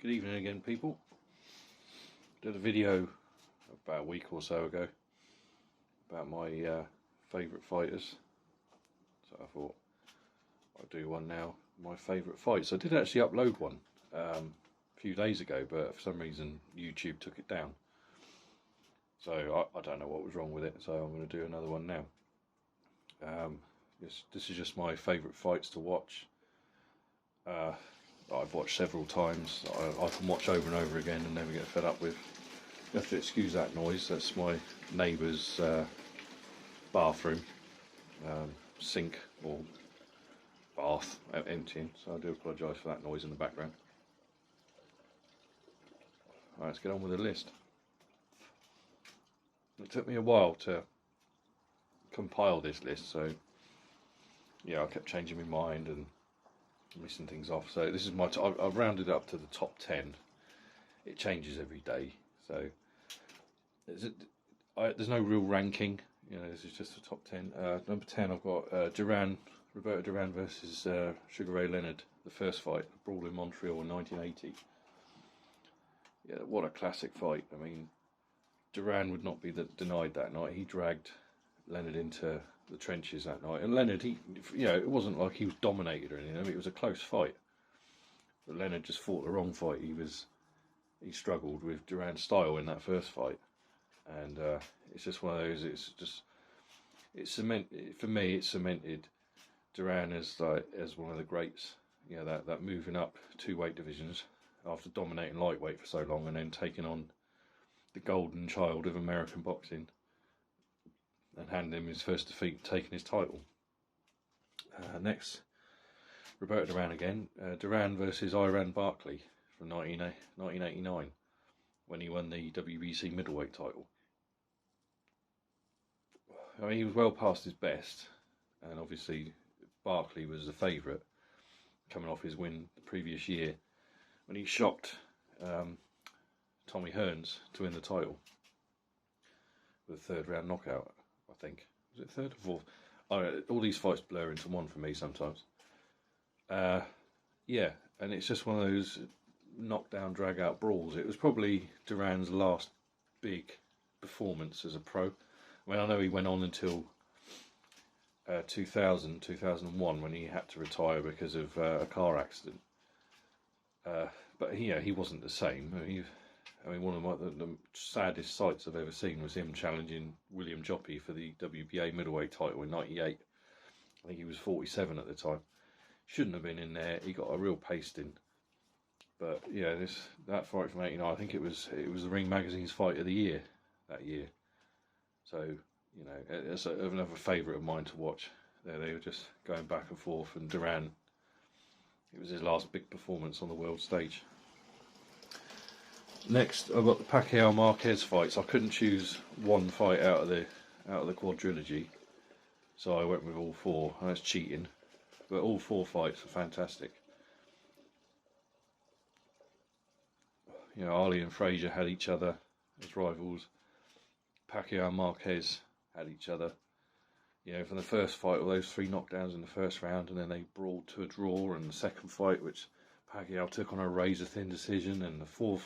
Good evening again, people. Did a video about a week or so ago about my favourite fighters, so I thought I'd do one now. My favourite fights. I did actually upload one a few days ago, but for some reason YouTube took it down. So I don't know what was wrong with it, so I'm going to do another one now. This is just my favourite fights to watch. I've watched several times. I can watch over and over again and never get fed up with. You have to excuse that noise. That's my neighbour's bathroom, sink or bath emptying. So I do apologise for that noise in the background. Right, let's get on with the list. It took me a while to compile this list, so yeah, I kept changing my mind and missing things off. So this is my I've rounded up to the top 10. It changes every day, so there's no real ranking. You know, this is just the top 10. Number 10, I've got Roberto Duran versus Sugar Ray Leonard, the first fight, the brawl in Montreal in 1980. Yeah, what a classic fight. I mean, Duran would not be denied that night. He dragged Leonard into the trenches that night, and Leonard, it wasn't like he was dominated or anything. I mean, it was a close fight, but Leonard just fought the wrong fight. He struggled with Duran's style in that first fight, and it's just one of those. For me, it cemented Duran as one of the greats. You know, that moving up 2 weight divisions after dominating lightweight for so long, and then taking on the golden child of American boxing and handing him his first defeat, taking his title. Next, Roberto Duran again. Duran versus Iran Barkley from 1989, when he won the WBC middleweight title. I mean, he was well past his best, and obviously Barkley was the favourite, coming off his win the previous year when he shocked Tommy Hearns to win the title with a 3rd round knockout. I think, was it 3rd or 4th? All these fights blur into one for me sometimes. Yeah, and it's just one of those knockdown, drag out brawls. It was probably Duran's last big performance as a pro. I mean, I know he went on until 2001 when he had to retire because of a car accident. But he wasn't the same. I mean, one of the saddest sights I've ever seen was him challenging William Joppy for the WBA middleweight title in '98. I think he was 47 at the time. Shouldn't have been in there. He got a real pasting. But yeah, that fight from '89, I think it was the Ring Magazine's fight of the year that year. So it's another favourite of mine to watch. They were just going back and forth, and Duran, it was his last big performance on the world stage. Next, I've got the Pacquiao Marquez fights. I couldn't choose one fight out of the quadrilogy, so I went with all 4. That's cheating, but all 4 fights are fantastic. You know, Ali and Frazier had each other as rivals. Pacquiao and Marquez had each other. You know, from the first fight, all those 3 knockdowns in the first round, and then they brawled to a draw, and the second fight, which Pacquiao took on a razor-thin decision, and the third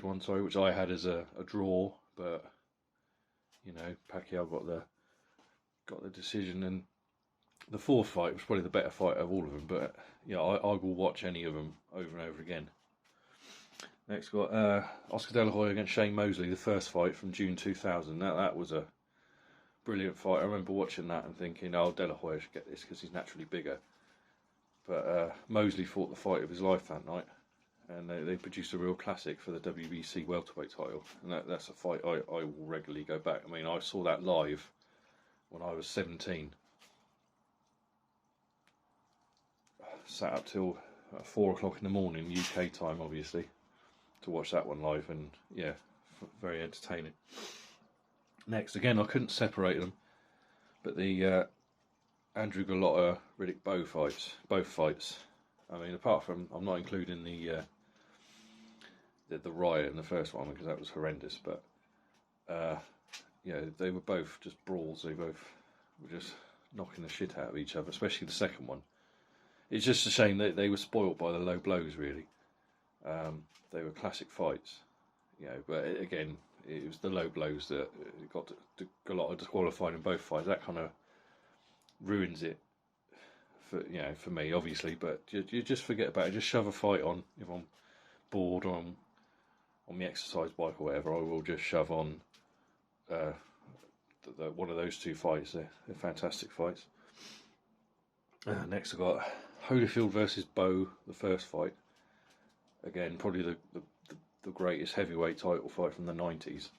one, which I had as a draw, but Pacquiao got the decision, and the 4th fight was probably the better fight of all of them. But yeah, I will watch any of them over and over again. Next, got Oscar De La Hoya against Shane Mosley, the first fight from June 2000. That was a brilliant fight. I remember watching that and thinking, oh, De La Hoya should get this because he's naturally bigger. But Mosley fought the fight of his life that night, and they produced a real classic for the WBC welterweight title, and that's a fight I will regularly go back. I mean, I saw that live when I was 17. Sat up till 4 o'clock in the morning, UK time obviously, to watch that one live, and yeah, very entertaining. Next, again, I couldn't separate them, but the Andrew Golota, Riddick Bowe fights, both fights. I mean, apart from, I'm not including the riot in the first one because that was horrendous, but they were both just brawls. They both were just knocking the shit out of each other, especially the second one. It's just a shame that they were spoilt by the low blows, really. They were classic fights, but again, it was the low blows that got a lot of disqualifying in both fights. That kind of ruins it for me, obviously. But you just forget about it. Just shove a fight on. If I'm bored or I'm on the exercise bike or whatever, I will just shove on one of those two fights. They're fantastic fights. Next, I've got Holyfield versus Bowe, the first fight. Again, probably the greatest heavyweight title fight from the 90s.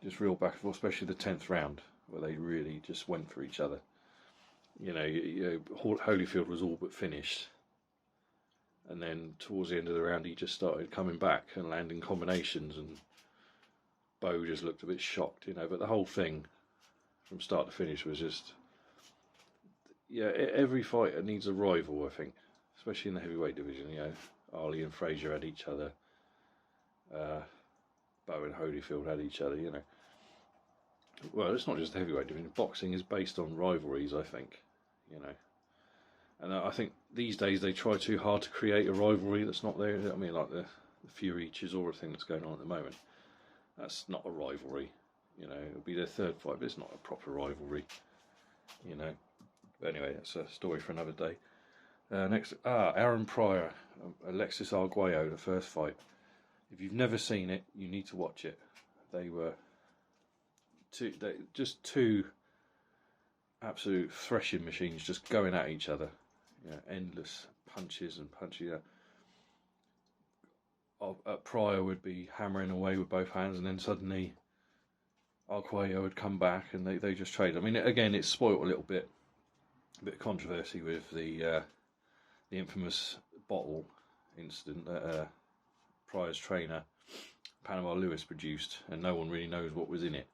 Just real back and forth, especially the 10th round, where they really just went for each other. Holyfield was all but finished. And then towards the end of the round, he just started coming back and landing combinations, and Bowe just looked a bit shocked, But the whole thing, from start to finish, was just... every fighter needs a rival, I think, especially in the heavyweight division. Ali and Frazier had each other. Bowe and Holyfield had each other. Well, it's not just the heavyweight division. Boxing is based on rivalries, I think. And I think these days they try too hard to create a rivalry that's not there. I mean, like the Fury Chisora thing that's going on at the moment. That's not a rivalry. It'll be their third fight, but it's not a proper rivalry. But anyway, that's a story for another day. Next, Aaron Pryor, Alexis Arguello, the first fight. If you've never seen it, you need to watch it. They were two absolute threshing machines, just going at each other. Endless punches and punches. Pryor would be hammering away with both hands, and then suddenly Arguello would come back, and they just trade. I mean, again, it's spoilt a little bit. A bit of controversy with the infamous bottle incident that Pryor's trainer, Panama Lewis, produced, and no one really knows what was in it.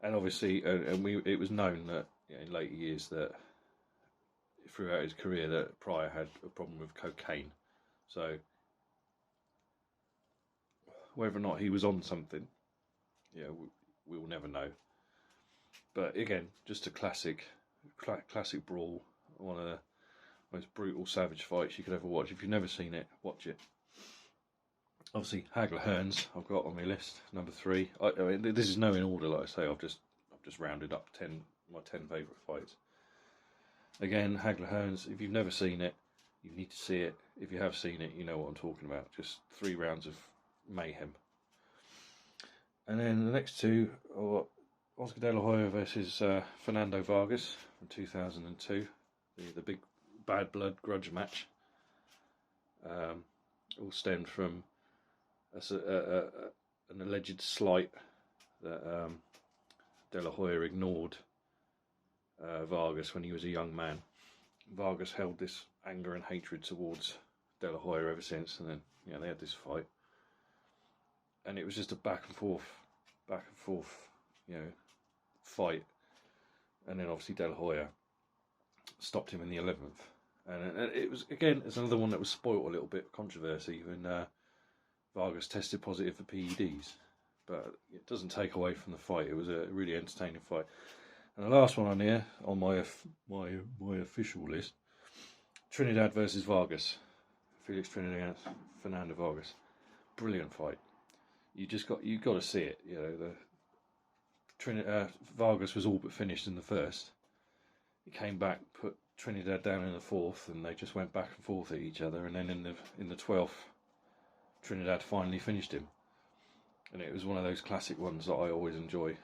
And obviously, it was known that in later years that throughout his career that Pryor had a problem with cocaine. So whether or not he was on something, we'll never know. But again, just a classic brawl, one of the most brutal, savage fights you could ever watch. If you've never seen it, watch it. Obviously, Hagler Hearns I've got on my list, number 3. I mean, this is no in order, like I say. I've just rounded up my 10 favourite fights. Again, Hagler Hearns. If you've never seen it, you need to see it. If you have seen it, you know what I'm talking about. Just 3 rounds of mayhem. And then the next two are Oscar De La Hoya versus Fernando Vargas from 2002. The big bad blood grudge match. All stemmed from an alleged slight that De La Hoya ignored Vargas when he was a young man. Vargas held this anger and hatred towards De La Hoya ever since, and then they had this fight, and it was just a back and forth fight, and then obviously De La Hoya stopped him in the 11th, and it was, again, it's another one that was spoilt a little bit, controversy, when Vargas tested positive for PEDs, but it doesn't take away from the fight. It was a really entertaining fight. And the last one on here, on my official list, Trinidad versus Vargas. Felix Trinidad against Fernando Vargas. Brilliant fight. You got to see it. Vargas was all but finished in the first. He came back, put Trinidad down in the 4th, and they just went back and forth at each other. And then in the 12th, Trinidad finally finished him. And it was one of those classic ones that I always enjoy.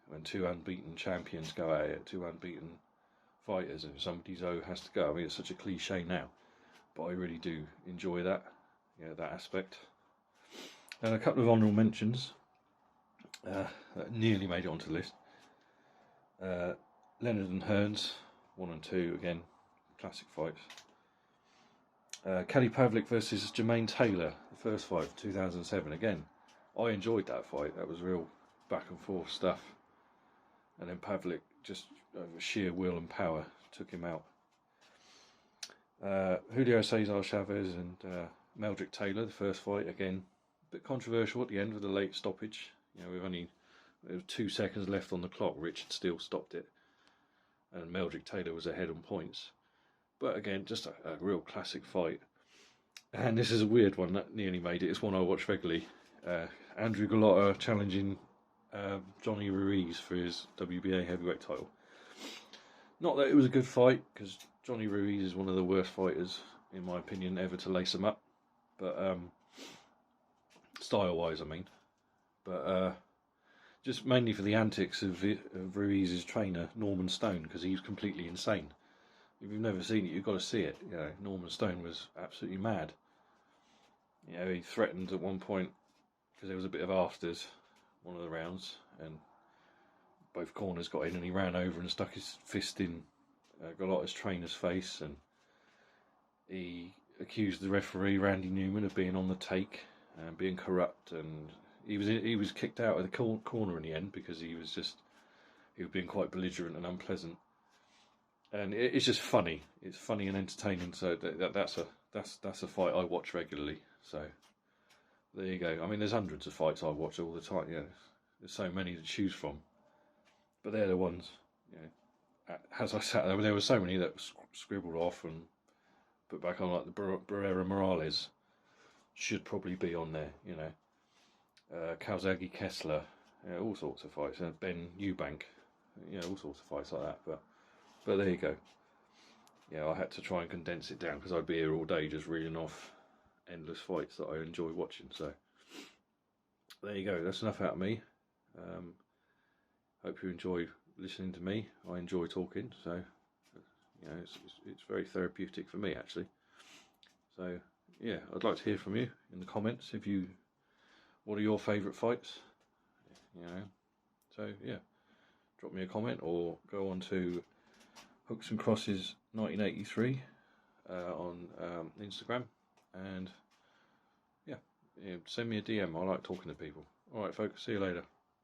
When 2 unbeaten champions go at it, 2 unbeaten fighters, and somebody's has to go. I mean, it's such a cliche now, but I really do enjoy that, that aspect. And a couple of honourable mentions that nearly made it onto the list. Leonard and Hearns, 1 and 2, again, classic fights. Kelly Pavlik versus Jermaine Taylor, the first fight, 2007. Again, I enjoyed that fight. That was real back and forth stuff. And then Pavlik, just sheer will and power, took him out. Julio Cesar Chavez and Meldrick Taylor, the first fight, again, a bit controversial at the end with the late stoppage. There was 2 seconds left on the clock. Richard Steele stopped it, and Meldrick Taylor was ahead on points. But again, just a real classic fight. And this is a weird one that nearly made it. It's one I watch regularly. Andrew Golota challenging Johnny Ruiz for his WBA heavyweight title. Not that it was a good fight, because Johnny Ruiz is one of the worst fighters, in my opinion, ever to lace him up. But style-wise, I mean. But just mainly for the antics of Ruiz's trainer, Norman Stone, because he's completely insane. If you've never seen it, you've got to see it. You know, Norman Stone was absolutely mad. You know, he threatened at one point, because there was a bit of afters, one of the rounds, and both corners got in, and he ran over and stuck his fist in Golota's trainer's face, and he accused the referee, Randy Newman, of being on the take and being corrupt, and he was kicked out of the corner in the end because he was being quite belligerent and unpleasant. And it's just funny. It's funny and entertaining. So that's a fight I watch regularly. So there you go. I mean, there's hundreds of fights I watch all the time. Yeah, there's so many to choose from. But they're the ones. You know, as I said, there were so many that scribbled off and put back on, like the Barrera Morales should probably be on there. You know, Calzaghe Kessler, all sorts of fights. Ben Eubank, all sorts of fights like that. But there you go. Yeah, I had to try and condense it down because I'd be here all day just reading off endless fights that I enjoy watching. So there you go. That's enough out of me. Hope you enjoy listening to me. I enjoy talking, so it's very therapeutic for me actually. So yeah, I'd like to hear from you in the comments. What are your favourite fights? So yeah, drop me a comment or go on to Hooks and Crosses 1983 on Instagram, and yeah, send me a DM. I like talking to people. Alright folks, see you later.